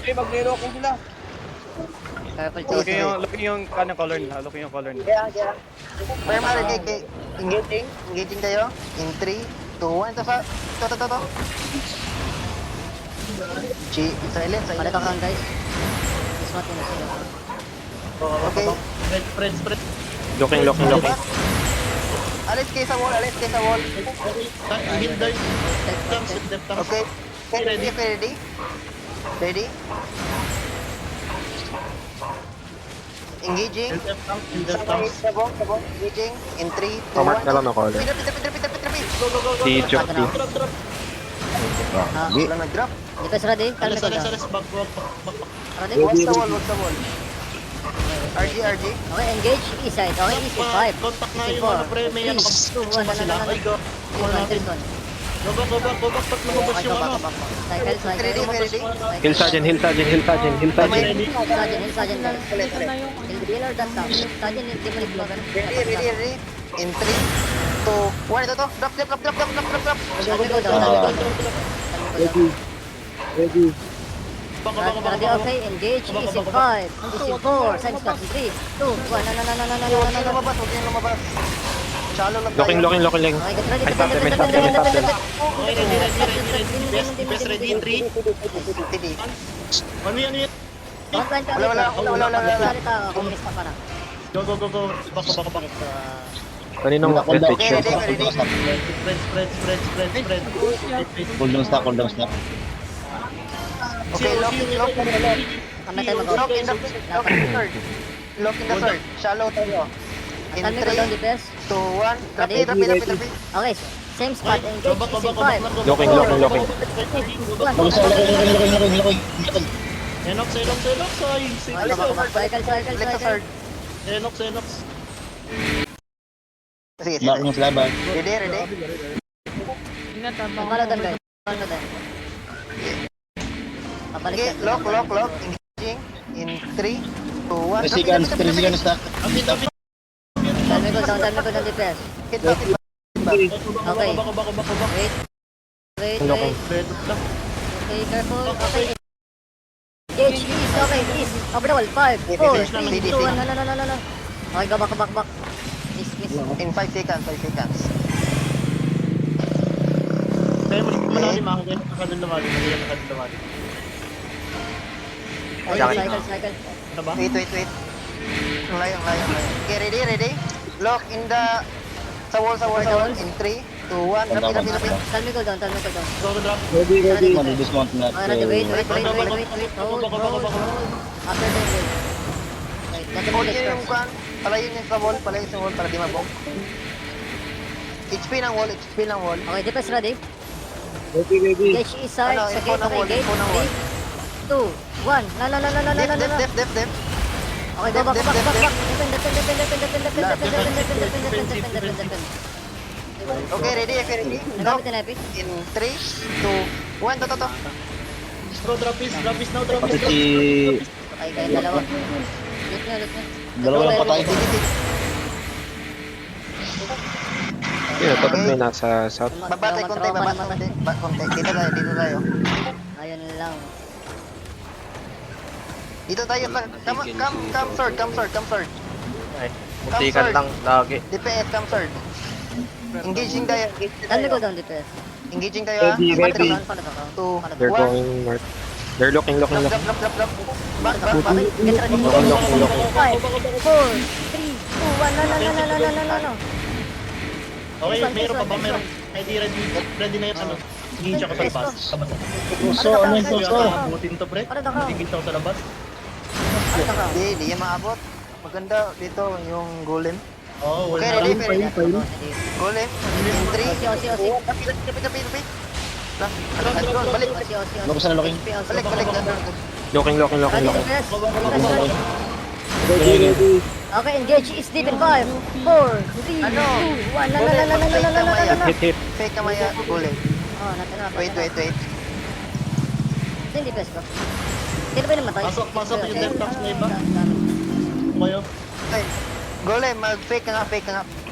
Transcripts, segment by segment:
Mag-relocking sila. Purple Look chase. yung kanyang color nila. Look yung color nila. Kaya. Perma, engaging tayo. In 3, 2, 1. Ito. Silent. Palit ako lang guys. Ismat yun na sila. Okay. Spread. Looking. Alis kayo sa wall. Heal dive. Step tanks. Okay. Ready? Engaging. Step tanks. Sabong. Engaging. In 3, 2, 1. Pamark na lang ako ulit. Pinapit. Si Jock D. Wala nag-drop. Defense ready. Kalme ko daw. Alis. Back. Ready? What's the wall? RG. Okay, engage. East side. Okay, east 5. Contact na East yung ano pre. May ano. 2, 1. Sila. Ay, go. This one. Go back. Pag lumabas yung ano. Cycle. Ready? Hill Sergeant. Sergeant guys. Hill dealer, that's down. Sergeant, hindi mo nito ganun. Ready? In 3, 2, 1. Ito. Drop. Kalme ko daw. Ready, okay, engage. Easy 5. Easy 4. Science class. 3, 2, 1. Huwag yung lumabas. Shallow lang tayo. Looking. Okay, get ready. I stop them. Okay, ready. Best ready in 3. TD. Ano yan? Wala. Salita ako, kumilis ka para. Go. Back. Kaninong Okay, picture? ready. Spread. Cool down stop. Okay, lock. Kami tayo mag-out. Lock in the third. Shallow tayo. In Kalme ko down 3, defense. 2, 1. Ready? Rapid. Okay, same spot. Engage. Easy 5. Looking. Looking. Enox. Ay, Select the third. Enox. Sige. Mark ng laban. Ready? Pagkaladan guys. Pagkaladan. Papalik Okay, ka. lock. Engaging. In 3, 2, 1. 3 seconds stop. Kalme ko down defense. Hit back. Okay. Wait. Okay, careful. Okay. Engage, east. Okay, east. Over the wall. 5, 4, 3, 2, 1. No. Okay, go back. Miss. In 5 seconds. Kaya mo manali makakaya nakadalawali. Cycle. Ano ba? Wait. Ang layo. Okay, ready? Lock in the... Sa wall. In 3, 2, 1. Rapid. Kalme ko down. Go drop. Ready. Dismount na. Okay, ready, wait. Hold. After the wait. Wait, let Hold me yun get yung first. kwan. Palayin yung sa wall para di mabong. HP ng wall. Okay, defense ready. Engage east side. Ano, Sa info gate, ng wall, okay, gate. info ng wall. 3, 2, 1. No. Def. Okay, go back. Def. Defend. Okay, ready? Lock. Nagamit na epic. In 3, 2, 1. To. Drop is now. Kasi si... Okay, kayo dalawa. Loot nyo. Dalawa lang patay. Dapat may nasa south. Babatay konti. Dito tayo. Ayun lang. Dito tayo. Come sword. Muntikan lang lagi. DPS, come sword. Engaging tayo. Kalme ko down defense. Engaging tayo. Ready. Paano ka? 2, They're 1. going north. They're looking. Drop. Back. Get ready. Looking. 5, 4, 3, 2, 1. No. Okay, meron pa ba? Meron. Ready na yung ano. Hingi siya ko sa labas. Puso, ano yung puso? Abutin to, pre. Ano ka? Hingin ako sa labas. Di yan maabot. Maganda dito yung golem. Oo, Okay, wala. ready? Golem. In 3, Osi. Rapid. Balik. Locos na looking. Balik. Looking. Okay, engage is deep in 5, 4, 3, 2, 1. No. Hit. Fake kamaya. Golem. Oh, natin na. Wait. Hindi defense ko. Hindi na ba namatay? Pasok yung death tax na iba. Kayo. Okay. Golem, mag-fake ka nga.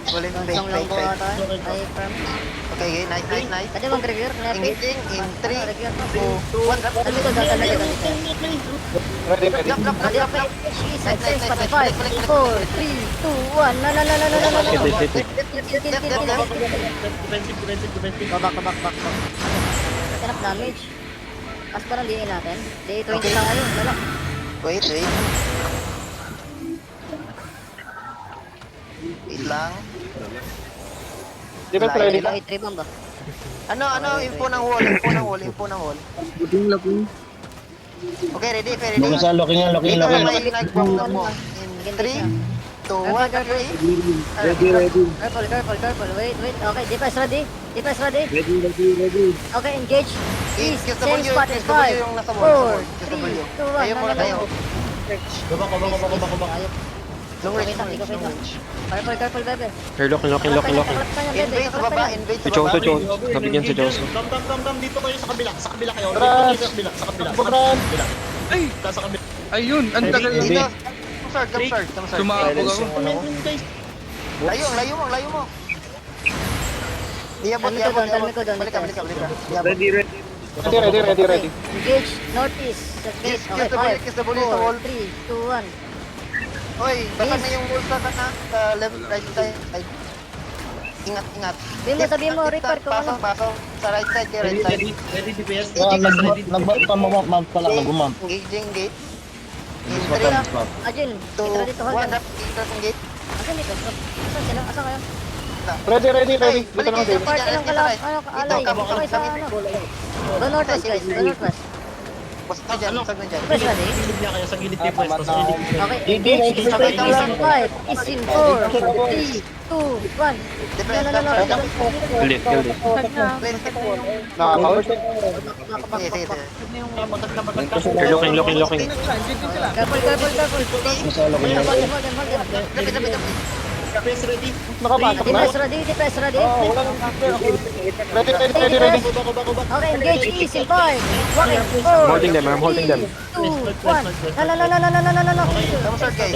Golem, Song lang ko fake. ata. Ay, firm. Okay, nice. Pwede mag-review? Engaging in 3, 2, 1. Kalme ko down. Ready, ready. Lock, lock, lock, Ready, lock, okay. lock. East, Nice, same nice, spot. nice, 5, balik, balik, 4, balik. 3, 2, 1. No. City, city. Defensive, defensive. Go back. Enough damage. Pas pa ng DA natin. DA 20 Okay. lang ayun. Lalo. Wait. Wait lang. Defense ready. Ilang 8 rebound ba? Ano, info ng wall. Okay, ready. Locking sa locking yan, locking, Dito locking. may nag-walk na mo. In 3, 2, 1, Careful. ready. Careful. Wait. Okay, defense ready. Ready. Okay, engage. East, Kiss same W, spot kiss is W 5, yung nasa wall. 4, Kiss 3, W. 2, 1. Tayo muna tayo. Go back. Long range. Careful, bebe. They're looking. Invade sa baba. Si Joso. Nabigyan si Joso. Dam. Dito kayo sa kabila. Sa kabila kayo. Dito kayo sa kabila. Ay! Sa kabila. Ayun! Ang tagal na. Dito. Come start. Sumabog ako. Guys, Layo mo. Iabot. Talmi ko doon. Balik ka. Iabot. Ready. Engage northeast. Sa gate. Okay, Kiss the bully 5, sa wall. 4, 3, 2, 1. Oy, baka na yung wall sa left right side. Ingat. Sabihin mo, Ripper, kung ano. Pasok. Sa right side, kay right side. ready DPS. Nag-mount pa lang, nag-mount. Engaging gate. In Spot 3, on spot. Ajin, 2, ito dito, hold 1, on. drop. Ingras ang gate. Asan dito? Asan sila? Asan kayo? Ready. Ay, Dito balik naman, kayo. Dave. Party ng kalap. Ano, Ito, alay. Ito kayo sa ano. Go northwest, guys. Go northwest. Basta na dyan, basag na dyan. Press ready. Gilid niya kayo sa gilid DPS. Sa gilid. Okay, engage. Is in 5. Is in 4, 3, 2, 1. Defense, No. Kill it. Place it. Nakaka-out. Sige. They're looking. Careful. Sa locking yan. Hold them. Lapit. DPS ready. Nakapasok na. Defense ready. Wala nang ready. Go back. Okay, engage. Is in 5. Walking. 4, I'm holding them. 2, 1. No. Come start, guys.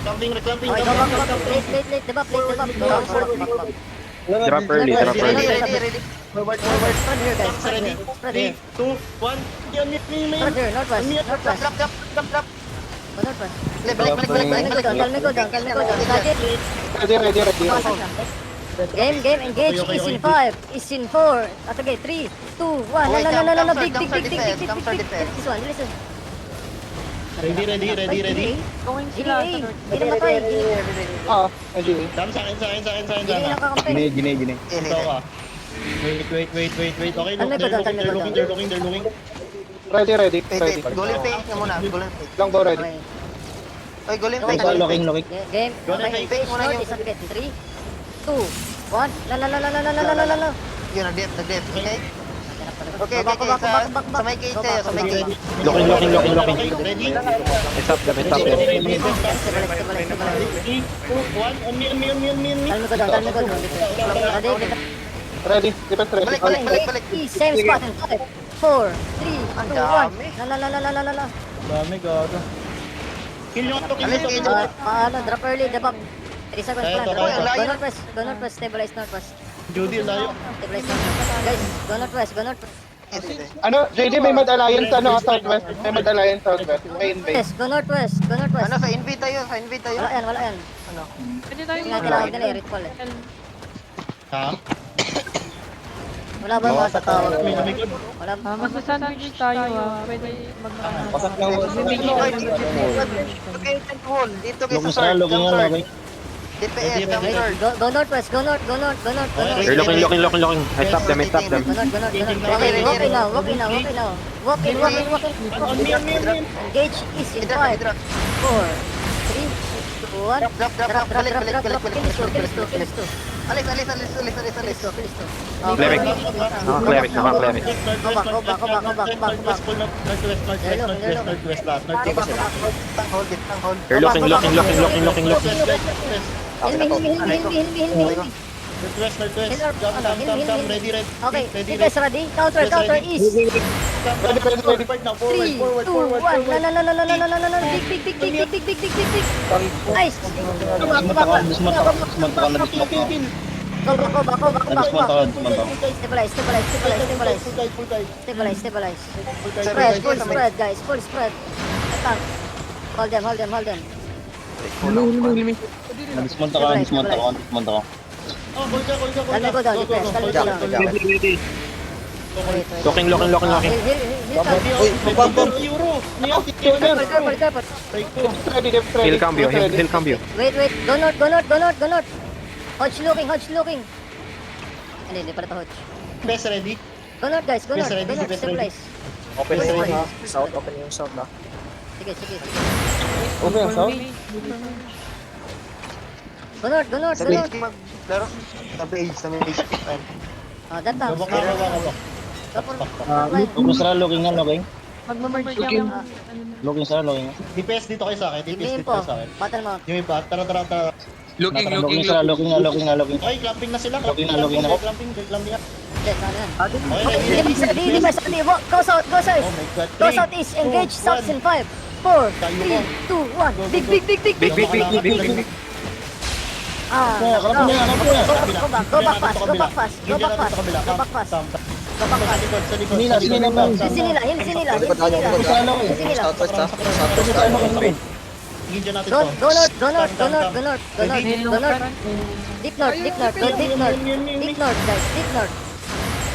Clamping. Okay, go back. Late. Diba? Drop early. Ready. Spread here, guys. Ready. Spread 3, here. 2, 1. Yan. Spread here. Northwest. Drop. Go northwest. Balik. Tell me go down. Target. Ready. Pasok na. Game, engage. Is in 5. Is in 4. At okay, 3, 2, 1. No. Big. This one, listen. Ready. Hindi matay. NGA. Dam sa akin. Hindi nakakampi. Gine. Ito ka. Wait. Okay, they're looking. Ready. Wait. Golden face na muna. Lang ba ready? Okay. Oy, golden Sa face. locking. Game. Okay, face north is at 3, 2, 1. La. Yun, nag-def. Okay? Okay. Back. Sa may gate kayo. Looking. Ready. Stop them. Ready. Stabilize. 3, 2, 1. On me. Tell me go down. Ready? Ready. Defense ready. Balik. Same spot. 5, 4, 3, 2, Ang 1. dami. La. Dami gago. Kill yung to, Alis, kill. Drop early, diba? 3 seconds Tayo, plan. tayo, Go tayo. northwest, stabilize northwest. Judy, layo. Stabilize northwest. Guys, go northwest. Ano, JD, may Mad Alliance, Southwest. May Mad Alliance, Southwest. May invade. Yes, go northwest. Ano, sa invade tayo. Wala yan. Ano? Hindi nga tinawag nila i-recall eh. Ha? Wala ba mga tatawag? May lumikod. Wala ba? Mag-sandwich tayo pwede Pasak lang. Okay, hold. Dito kayo Locking sa sa third. locking yan, locking. DPS, Ready. come third. Go northwest. Go north. They're looking. I stop them. Go north. Okay, walk in now. Walk in. On me. Engage is in 5, 4, 3, 2, 1. Drop. Balik. Kill to. Alis. Cleric. Naka-cleric. Go back. Northwest lahat. Northwest. Hold. They're looking. Help me. Northwest. Come. Ready. Okay, defense ready. Counter east. Ready. Fight now. 3, 2, 1. La. Big. Nice. Dismount ka na. Go Nag-spawn ako. Stabilize. Spread, full spread, guys. Full spread. Attack. Hold them. Nag-spawn ako. Oh, gold ka. Calm go down, defense. Calm down. Wait. Locking. Heal top. Euro. Careful. Ready, left ready. Heal cambio. Heal cambio. Wait. Go north. Hodge looking. Hindi pala to Hodge. Best ready. Go north, guys. Go north. Best ready. Stabilize. Open Best ready. South, open yung south na. Sige. Open yung south? Go north. Laro. Sa base. That time. Gabak ka. Go for Looking sila, looking. Magmamerge lang. Looking sila, looking. DPS dito kayo sa akin. Give DPS me dito info. kayo sa akin. Battle mount. Yung iba, tara. Looking sila, looking. Okay, clamping na sila. Looking na. Clamping na. Yes, ano yan? Okay, ready. Go south. Oh my God. Go southeast. Engage south in 5, 4, 3, 2, 1. Big. Big. Kalapin niya. Go back fast. Sa likod. Sinila pa. Heal sinila. Southwest ha? Southwest tayo. Higyan natin Go to. north. Deep north, guys.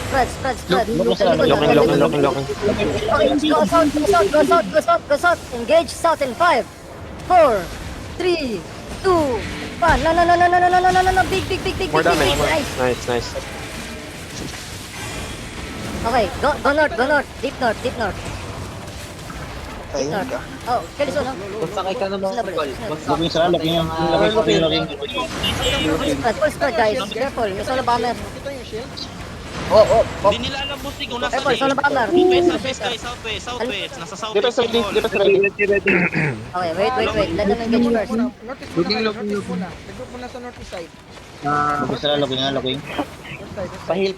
Spread. Locking. Go south. Engage south in 5, 4, 3, 2, 1. No. Big. More damage. Nice. Nice. Okay, go north. Deep north. Oh, Kelso, no? Magsakay ka naman. Looking sila, looking. Full spread, guys. Careful, may solo bomber. Hindi nila alam boosting kung nasa Careful, solo bomber. Southwest. Nasa southwest. Defense ready. Defense ready. Okay, wait. Let them engage first. Looking. Looking sila, looking. Pahil.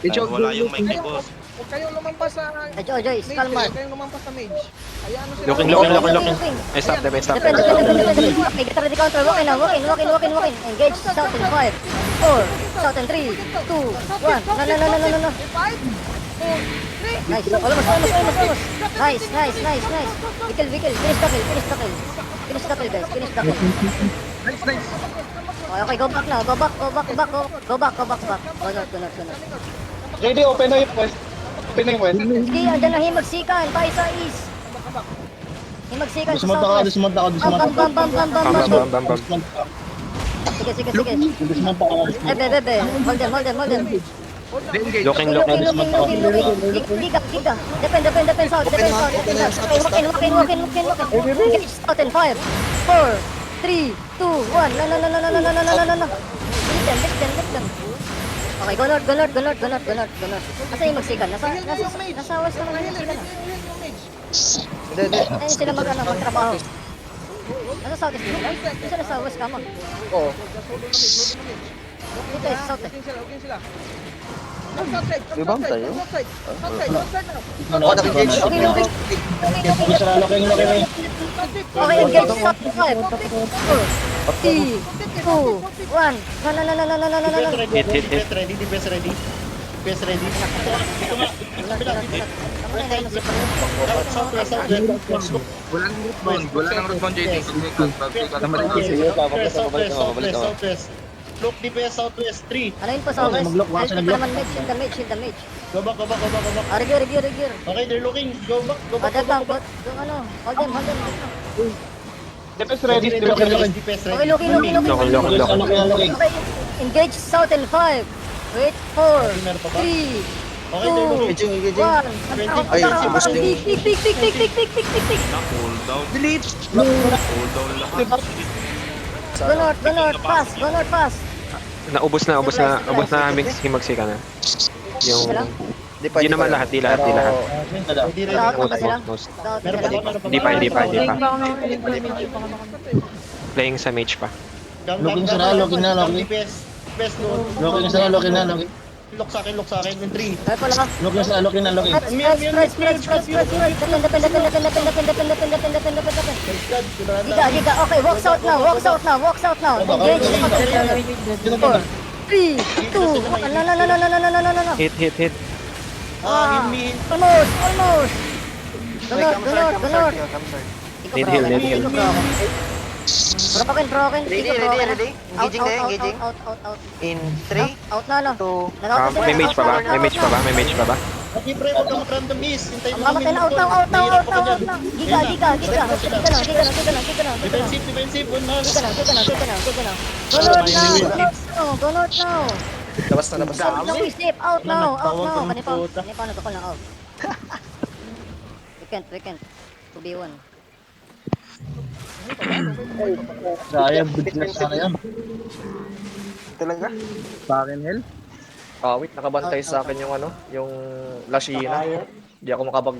Wala yung mic ni boss. Joy, Skalmar. Locking. I stop them. Depende. Okay, get ready counter. Walk in. Engage south in 5, 4, south in 3, 2, 1. No. Nice. Almost. Nice. Vehicle. Finish the kill, guys. Nice. Okay, go back now. Go back. Go north. Ready, open na yung west. Sige, andyan na himagsikan. Tayo sa east. Himagsikan sa southwest. Dismount ako. Bam. Sige. Dismount ako. Bebe. Hold them. Locking. Giga. Depend south. Okay, walk in. Engage south in 5, 4, 3, 2, 1. No. Lift them. Okay, go north. Nasa yung magsikan? Nasa west naman yung magsikan. Ayun sila magtrabaho. Nasa south is dito? Dito sila sa west kama. Oo. Dito is south eh. Rebound tayo? Nag-engage. Looking sila, looking. Okay, engage south 5, 4, 3, 2, 1. No. DPS ready. Southwest. Wala nang respawn JD. Southwest. Look, DPS Southwest 3. Ano yun po sa west? Mag-block, wala Shield silang naman mage. Shield the mage. Go back. Review. Okay, they're looking. Go back. That lang, yung ano, hold them. Defense ready. DPS Okay, ready. looking. Looking. Okay, engage south in 5. Wait, 4, 3, 2, Okay, they're looking. 1. Ay, ubos na yung- Big. Hold down. Delete. Hold down lahat. Go north, fast. Ubos na himagsikan na. Yung di naman lahat, di lahat. South pa sila? Most. South Meron pa sila? ba? Di pa. Link pa ako ngayon. Playing sa mage pa. Looking sila, looking na. DPS doon. Looking sila, looking. Lock sa akin, lock sa akin. Yung 3. Kaya pala. Lock na sila, lock na, lock in. Giga. Okay, walks out now. Engage. 4, 3, 2, 1. No. Hit. Almost. Wait, come third, come Gunot. third, yo, come third. Need heal. Broken. Ready? Engaging there, engaging. Out. In 3, Out na. 2, May mage pa ba? Okay, pre, huwag kang mag-random miss. Hintayin mo Mamatay na, out na. Giga. Defensive, one man. Gunot now. Labas na. Step out now. Tawag ng Kanipa, puta. nagkakol lang out. We can't. 2v1. Sayang, business sana yan. talaga. Fucking hell. Wait, nakabantay sa akin yung yung Lashina. Hindi ako makabag